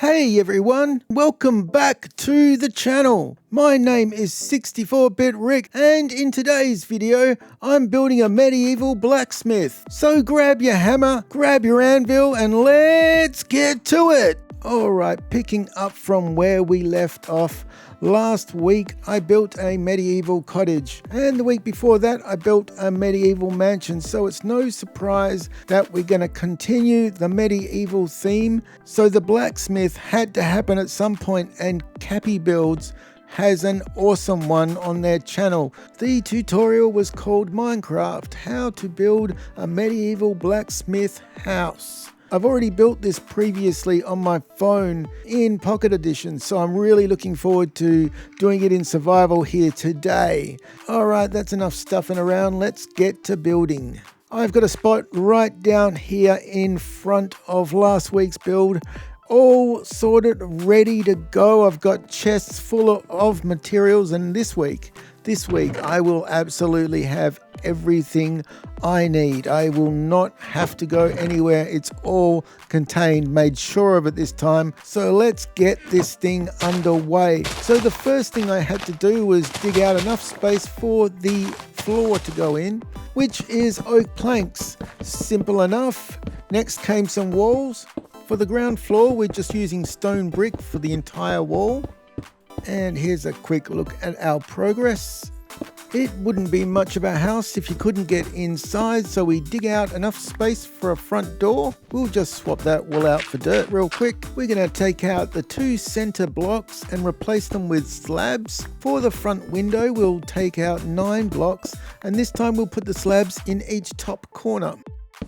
Hey everyone, welcome back to the channel. My name is 64-Bit Rick, and in today's video, I'm building a medieval blacksmith. So grab your hammer, grab your anvil, and let's get to it. Alright, picking up from where we left off. Last week I built a medieval cottage, and the week before that I built a medieval mansion, so it's no surprise that we're going to continue the medieval theme. So the blacksmith had to happen at some point, and Cappy Builds has an awesome one on their channel. The tutorial was called Minecraft, how to build a medieval blacksmith house. I've already built this previously on my phone in Pocket Edition, so I'm really looking forward to doing it in survival here today. Alright, that's enough stuffing around, let's get to building. I've got a spot right down here in front of last week's build, all sorted, ready to go. I've got chests full of materials, and this week I will absolutely have everything I need. I will not have to go anywhere. It's all contained, made sure of it this time. So let's get this thing underway. So the first thing I had to do was dig out enough space for the floor to go in, which is oak planks. Simple enough. Next came some walls. For the ground floor, we're just using stone brick for the entire wall. And here's a quick look at our progress. It wouldn't be much of a house if you couldn't get inside, so we dig out enough space for a front door. We'll just swap that wall out for dirt real quick. We're going to take out the two center blocks and replace them with slabs. For the front window, we'll take out 9 blocks, and this time we'll put the slabs in each top corner.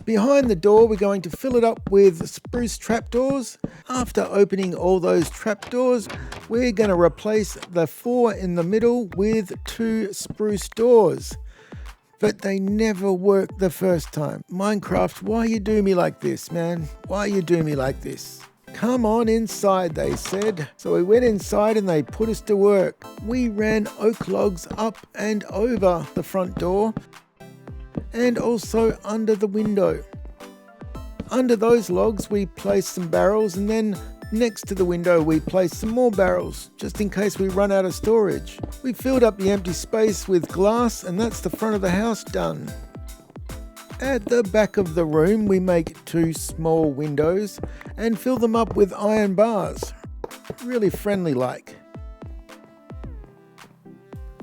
Behind the door, we're going to fill it up with spruce trapdoors. After opening all those trapdoors, we're going to replace the 4 in the middle with 2 spruce doors. But they never work the first time. Minecraft, why you do me like this, man? Why you do me like this? Come on inside, they said. So we went inside and they put us to work. We ran oak logs up and over the front door, and also under the window. Under those logs we placed some barrels, and then next to the window we placed some more barrels, just in case we run out of storage. We filled up the empty space with glass, and that's the front of the house done. At the back of the room we make 2 small windows and fill them up with iron bars. Really friendly like.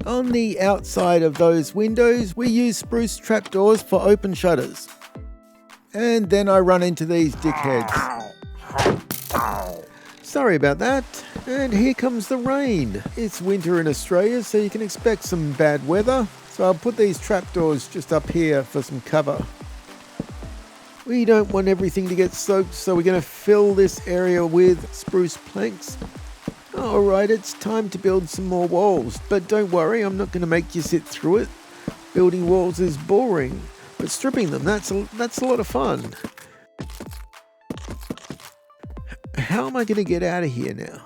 On the outside of those windows, we use spruce trapdoors for open shutters. And then I run into these dickheads. Sorry about that. And here comes the rain. It's winter in Australia, so you can expect some bad weather. So I'll put these trapdoors just up here for some cover. We don't want everything to get soaked, so we're going to fill this area with spruce planks. Alright, it's time to build some more walls, but don't worry, I'm not going to make you sit through it. Building walls is boring, but stripping them, that's a lot of fun. How am I going to get out of here now?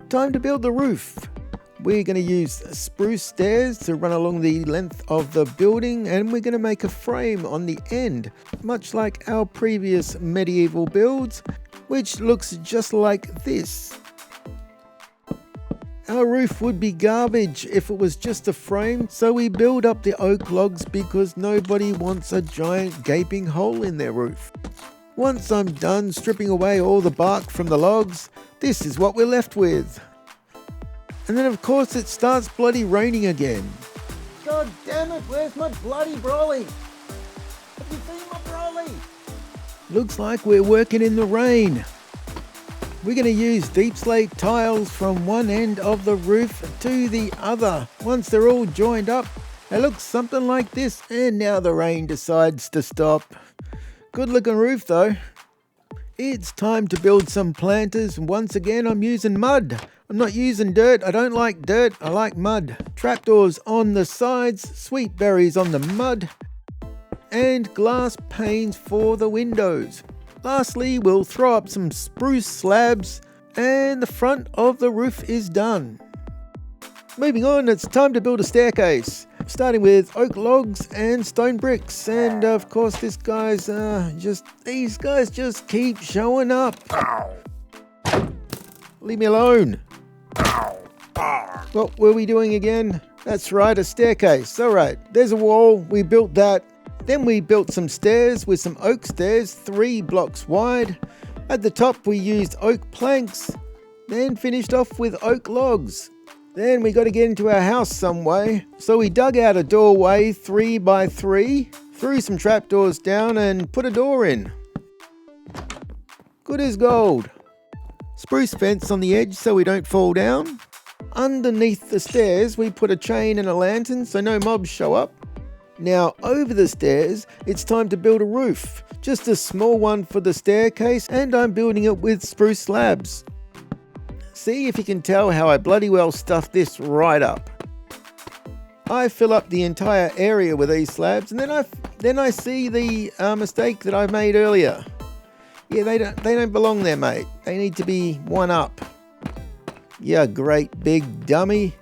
Time to build the roof. We're going to use spruce stairs to run along the length of the building, and we're going to make a frame on the end, much like our previous medieval builds, which looks just like this. Our roof would be garbage if it was just a frame, so we build up the oak logs because nobody wants a giant gaping hole in their roof. Once I'm done stripping away all the bark from the logs, this is what we're left with. And then of course it starts bloody raining again. God damn it, where's my bloody brolly? Have you seen my brolly? Looks like we're working in the rain. We're going to use deep slate tiles from one end of the roof to the other. Once they're all joined up, it looks something like this. And now the rain decides to stop. Good looking roof though. It's time to build some planters. Once again, I'm using mud. I'm not using dirt. I don't like dirt. I like mud. Trapdoors on the sides, sweet berries on the mud, and glass panes for the windows. Lastly, we'll throw up some spruce slabs, and the front of the roof is done. Moving on, it's time to build a staircase. starting with oak logs and stone bricks. And of course these guys just keep showing up. Leave me alone. What were we doing again? That's right, a staircase. All right, there's a wall, we built that. Then we built some stairs with some oak stairs, 3 blocks wide. At the top we used oak planks, then finished off with oak logs. Then we got to get into our house some way. So we dug out a doorway 3 by 3, threw some trapdoors down and put a door in. Good as gold. Spruce fence on the edge so we don't fall down. Underneath the stairs we put a chain and a lantern so no mobs show up. Now over the stairs it's time to build a roof. Just a small one for the staircase, and I'm building it with spruce slabs. See if you can tell how I bloody well stuffed this right up. I fill up the entire area with these slabs, and then I see the mistake that I made earlier. Yeah, they don't belong there, mate. They need to be one up. Yeah, great big dummy.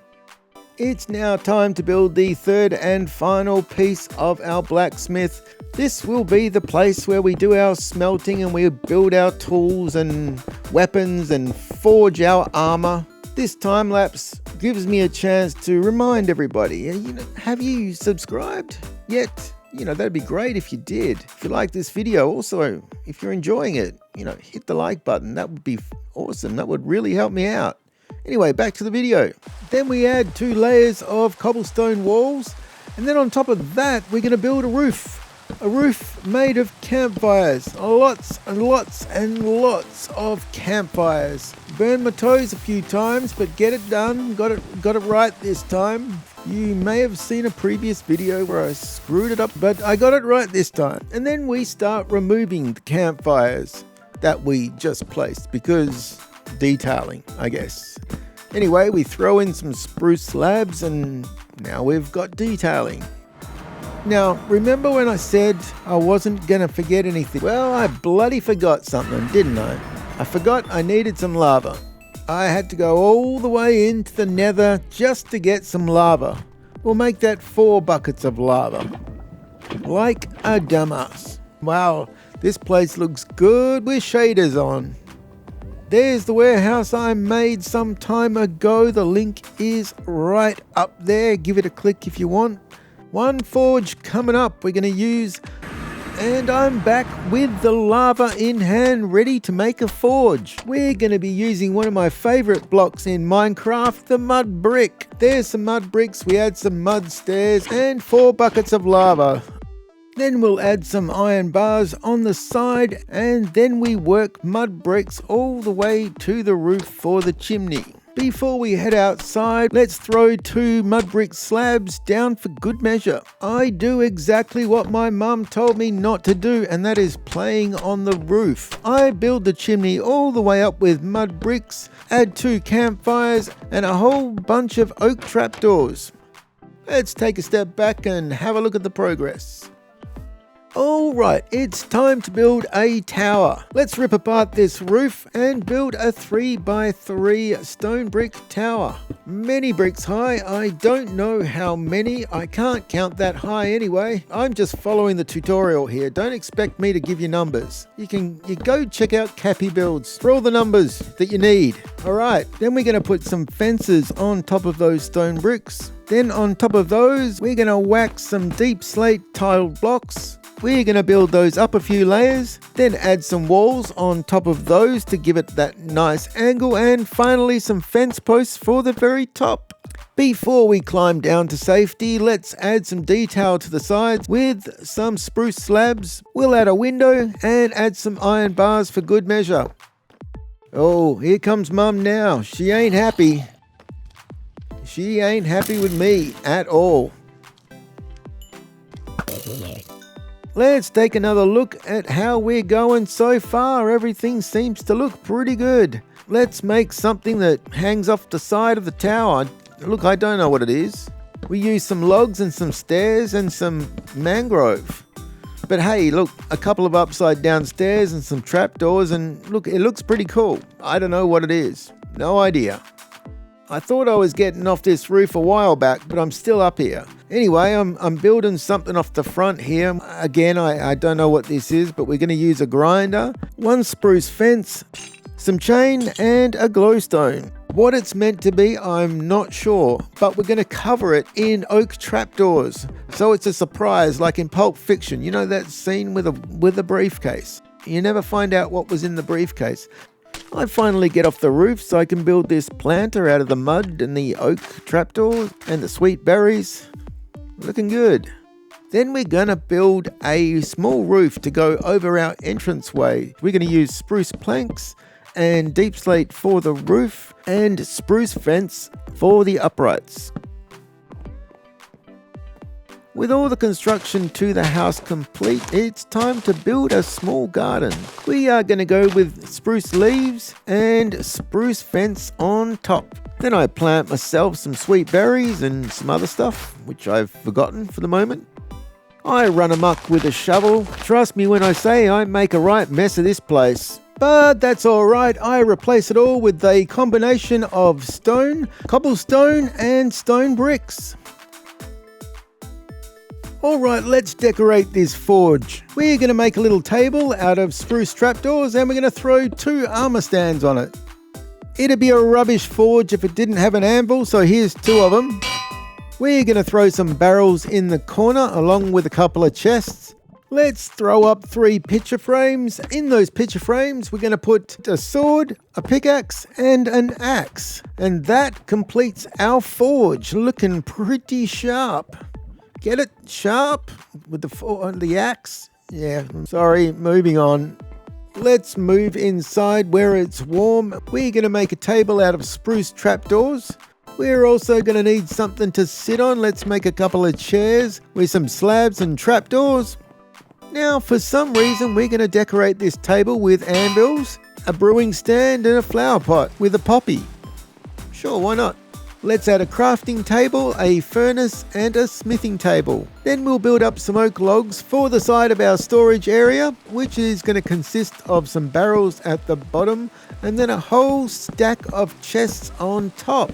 It's now time to build the third and final piece of our blacksmith. This will be the place where we do our smelting and we build our tools and weapons and forge our armor. This time lapse gives me a chance to remind everybody, have you subscribed yet? That'd be great if you did. If you like this video, also, if you're enjoying it, hit the like button. That would be awesome. That would really help me out. Anyway, back to the video. Then we add 2 layers of cobblestone walls, and then on top of that we're going to build a roof. A roof made of campfires. Lots and lots and lots of campfires. Burned my toes a few times, but get it done. Got it right this time. You may have seen a previous video where I screwed it up, but I got it right this time. And then we start removing the campfires that we just placed because detailing, I guess. Anyway, we throw in some spruce slabs and now we've got detailing. Now, remember when I said I wasn't gonna forget anything? Well, I bloody forgot something, didn't I? I forgot I needed some lava. I had to go all the way into the nether just to get some lava. We'll make that 4 buckets of lava. Like a dumbass. Wow, this place looks good with shaders on. There's the warehouse I made some time ago. The link is right up there. Give it a click if you want. One forge coming up we're going to use. And I'm back with the lava in hand, ready to make a forge. We're going to be using one of my favorite blocks in Minecraft, the mud brick. There's some mud bricks. We add some mud stairs and 4 buckets of lava. Then we'll add some iron bars on the side, and then we work mud bricks all the way to the roof for the chimney. Before we head outside, let's throw 2 mud brick slabs down for good measure. I do exactly what my mum told me not to do, and that is playing on the roof. I build the chimney all the way up with mud bricks, add 2 campfires and a whole bunch of oak trapdoors. Let's take a step back and have a look at the progress. Alright, it's time to build a tower. Let's rip apart this roof and build a 3 by 3 stone brick tower. Many bricks high. I don't know how many. I can't count that high anyway. I'm just following the tutorial here. Don't expect me to give you numbers. You go check out Cappy Builds for all the numbers that you need. Alright, then we're going to put some fences on top of those stone bricks. Then on top of those, we're going to whack some deep slate tiled blocks. We're going to build those up a few layers, then add some walls on top of those to give it that nice angle, and finally some fence posts for the very top. Before we climb down to safety, let's add some detail to the sides with some spruce slabs. We'll add a window and add some iron bars for good measure. Oh, here comes Mum now. She ain't happy. She ain't happy with me at all. Let's take another look at how we're going so far. Everything seems to look pretty good. Let's make something that hangs off the side of the tower. Look, I don't know what it is. We use some logs and some stairs and some mangrove. But hey, look, a couple of upside down stairs and some trapdoors, and look, it looks pretty cool. I don't know what it is. No idea. I thought I was getting off this roof a while back, but I'm still up here. Anyway, I'm building something off the front here. Again, I don't know what this is, but we're going to use a grinder, one spruce fence, some chain, and a glowstone. What it's meant to be, I'm not sure, but we're going to cover it in oak trapdoors. So it's a surprise, like in Pulp Fiction. You know that scene with a briefcase? You never find out what was in the briefcase. I finally get off the roof so I can build this planter out of the mud and the oak trapdoors and the sweet berries. Looking good. Then we're going to build a small roof to go over our entranceway. We're going to use spruce planks and deep slate for the roof and spruce fence for the uprights. With all the construction to the house complete, it's time to build a small garden. We are going to go with spruce leaves and spruce fence on top. Then I plant myself some sweet berries and some other stuff, which I've forgotten for the moment. I run amok with a shovel. Trust me when I say I make a right mess of this place. But that's alright, I replace it all with a combination of stone, cobblestone and stone bricks. Alright, let's decorate this forge. We're going to make a little table out of spruce trapdoors and we're going to throw 2 armor stands on it. It'd be a rubbish forge if it didn't have an anvil, so here's 2 of them. We're going to throw some barrels in the corner along with a couple of chests. Let's throw up 3 picture frames. In those picture frames, we're going to put a sword, a pickaxe, and an axe. And that completes our forge, looking pretty sharp. Get it? Sharp? With the axe? Yeah, sorry, moving on. Let's move inside where it's warm. We're going to make a table out of spruce trapdoors. We're also going to need something to sit on. Let's make a couple of chairs with some slabs and trapdoors. Now, for some reason, we're going to decorate this table with anvils, a brewing stand, and a flower pot with a poppy. Sure, why not? Let's add a crafting table, a furnace, and a smithing table. Then we'll build up some oak logs for the side of our storage area, which is going to consist of some barrels at the bottom, and then a whole stack of chests on top.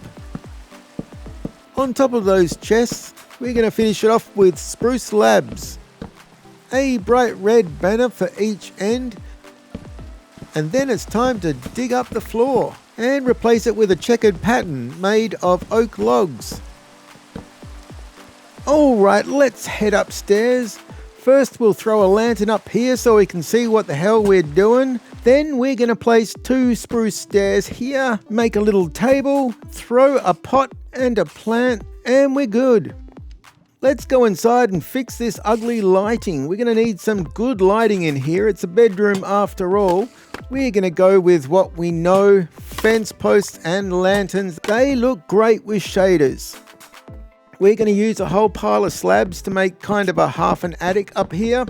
On top of those chests, we're going to finish it off with spruce slabs. A bright red banner for each end, and then it's time to dig up the floor and replace it with a checkered pattern made of oak logs. Alright, let's head upstairs. First we'll throw a lantern up here so we can see what the hell we're doing. Then we're going to place 2 spruce stairs here, make a little table, throw a pot and a plant, and we're good. Let's go inside and fix this ugly lighting. We're going to need some good lighting in here. It's a bedroom after all. We're going to go with what we know, fence posts and lanterns. They look great with shaders. We're going to use a whole pile of slabs to make kind of a half an attic up here.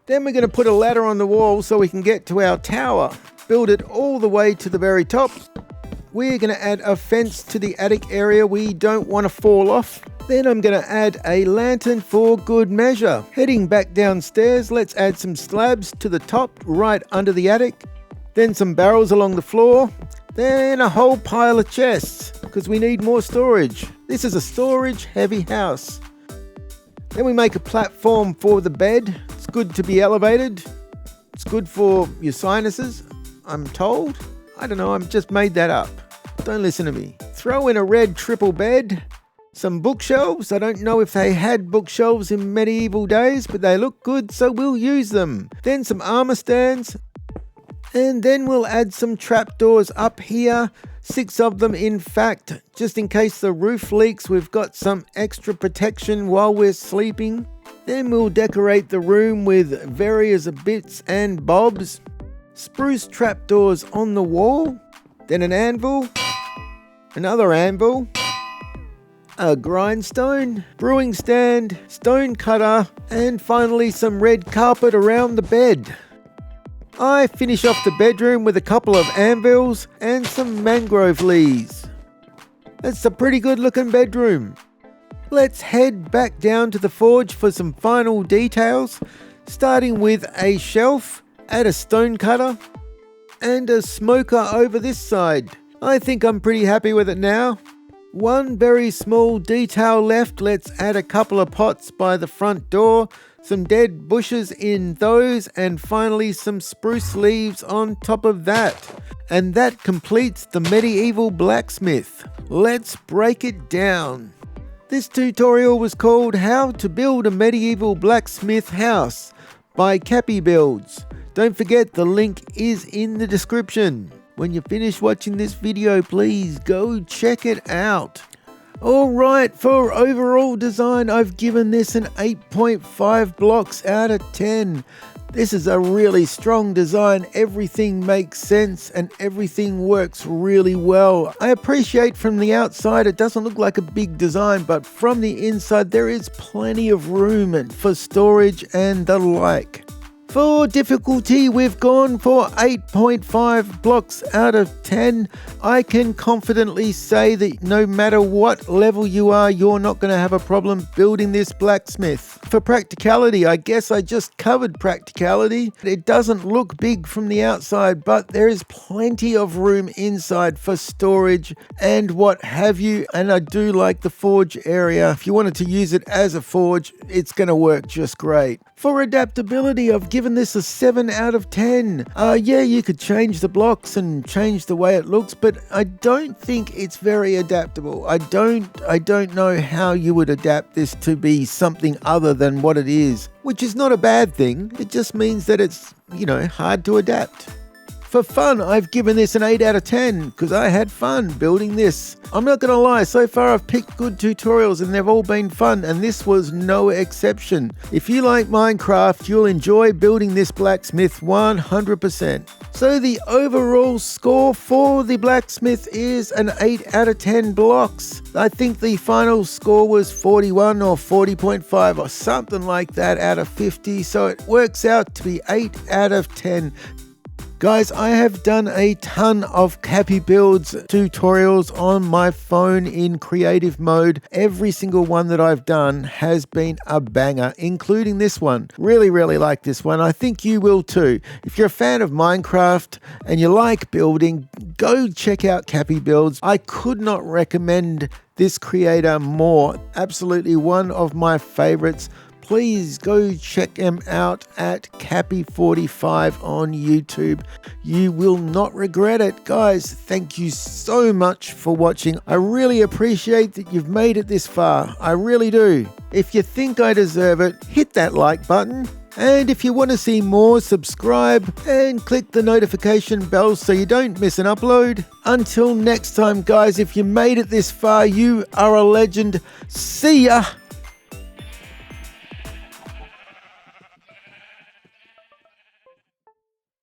Then we're going to put a ladder on the wall so we can get to our tower. Build it all the way to the very top. We're going to add a fence to the attic area we don't want to fall off. Then I'm going to add a lantern for good measure. Heading back downstairs, let's add some slabs to the top right under the attic. Then some barrels along the floor. Then a whole pile of chests because we need more storage. This is a storage heavy house. Then we make a platform for the bed. It's good to be elevated. It's good for your sinuses, I'm told. I don't know, I've just made that up. Don't listen to me. Throw in a red triple bed. Some bookshelves. I don't know if they had bookshelves in medieval days, but they look good, so we'll use them. Then some armor stands. And then we'll add some trapdoors up here. 6 of them, in fact. Just in case the roof leaks, we've got some extra protection while we're sleeping. Then we'll decorate the room with various bits and bobs. Spruce trapdoors on the wall. Then an anvil. Another anvil. A grindstone, brewing stand, stone cutter, and finally some red carpet around the bed. I finish off the bedroom with a couple of anvils and some mangrove leaves. That's a pretty good looking bedroom. Let's head back down to the forge for some final details, starting with a shelf, add a stone cutter, and a smoker over this side. I think I'm pretty happy with it now. One very small detail left. Let's add a couple of pots by the front door, some dead bushes in those, and finally some spruce leaves on top of that. And that completes the medieval blacksmith. Let's break it down. This tutorial was called How to Build a Medieval Blacksmith House by Cappy Builds. Don't forget the link is in the description. When you finish watching this video, please go check it out. Alright, for overall design, I've given this an 8.5 blocks out of 10. This is a really strong design. Everything makes sense and everything works really well. I appreciate from the outside it doesn't look like a big design, but from the inside there is plenty of room for storage and the like. For difficulty, we've gone for 8.5 blocks out of 10. I can confidently say that no matter what level you are, you're not going to have a problem building this blacksmith. For practicality, I guess I just covered practicality. It doesn't look big from the outside, but there is plenty of room inside for storage and what have you. And I do like the forge area. If you wanted to use it as a forge, it's going to work just great. For adaptability, I've given this a 7 out of 10. Yeah, you could change the blocks and change the way it looks, but I don't think it's very adaptable. I don't know how you would adapt this to be something other than what it is, which is not a bad thing. It just means that it's, hard to adapt. For fun, I've given this an 8 out of 10 because I had fun building this. I'm not going to lie, so far I've picked good tutorials and they've all been fun, and this was no exception. If you like Minecraft, you'll enjoy building this blacksmith 100%. So the overall score for the blacksmith is an 8 out of 10 blocks. I think the final score was 41 or 40.5 or something like that out of 50, so it works out to be 8 out of 10. Guys, I have done a ton of Cappy Builds tutorials on my phone in creative mode. Every single one that I've done has been a banger, including this one. Really, really like this one. I think you will too. If you're a fan of Minecraft and you like building, go check out Cappy Builds. I could not recommend this creator more. Absolutely one of my favorites. Please go check them out at Cappy45 on YouTube. You will not regret it. Guys, thank you so much for watching. I really appreciate that you've made it this far. I really do. If you think I deserve it, hit that like button. And if you want to see more, subscribe and click the notification bell so you don't miss an upload. Until next time, guys, if you made it this far, you are a legend. See ya!